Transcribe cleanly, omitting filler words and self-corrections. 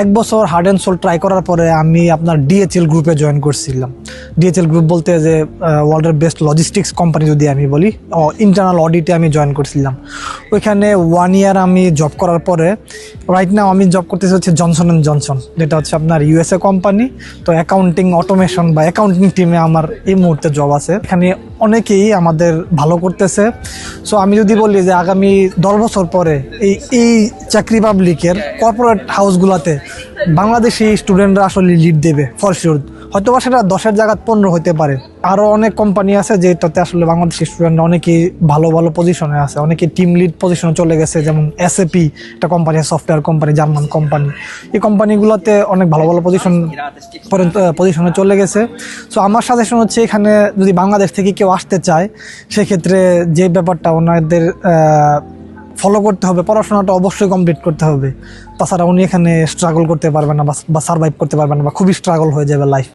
1 বছর hard and soul try করার পরে আমি আপনার ডিএচএল গ্রুপে জয়েন করছিলাম। ডিএচএল গ্রুপ বলতে যে ওয়ার্ল্ডের বেস্ট লজিস্টিক্স কোম্পানি যদি আমি বলি, ইন্টারনাল অডিটে আমি জয়েন করছিলাম। ওইখানে 1 ইয়ার আমি জব করার পরে রাইট নাও আমি জব করতেছি হচ্ছে জনসন অ্যান্ড জনসন, যেটা হচ্ছে আপনার ইউএসএ কোম্পানি। তো অ্যাকাউন্টিং অটোমেশন বা অ্যাকাউন্টিং টিমে আমার এই মুহূর্তে জব আছে। এখানে অনেকেই আমাদের ভালো করতেছে। সো আমি যদি বলি যে আগামী 10 বছর পরে এই চাকরি পাবলিকের কর্পোরেট হাউসগুলোতে বাংলাদেশি স্টুডেন্টরা আসলে লিড দেবে ফর শিওর। হয়তো বা সেটা 10-এর জায়গায় 15 হতে পারে। আরও অনেক কোম্পানি আছে যেটাতে আসলে বাংলাদেশি স্টুডেন্টরা অনেকেই ভালো ভালো পজিশনে আছে, অনেকে টিম লিড পজিশনে চলে গেছে। যেমন এসএপি একটা company, software company, German company. এই কোম্পানিগুলোতে অনেক ভালো ভালো পজিশনে চলে গেছে। সো আমার সাজেশন হচ্ছে এখানে যদি বাংলাদেশ থেকে কেউ আসতে চায়, সেক্ষেত্রে যে ব্যাপারটা ওনাদের ফলো করতে হবে, পড়াশোনাটা অবশ্যই কমপ্লিট করতে হবে। তাছাড়া উনি এখানে স্ট্রাগল করতে পারবেন না বা সার্ভাইভ করতে পারবেন না, বা খুবই স্ট্রাগল হয়ে যাবে লাইফ।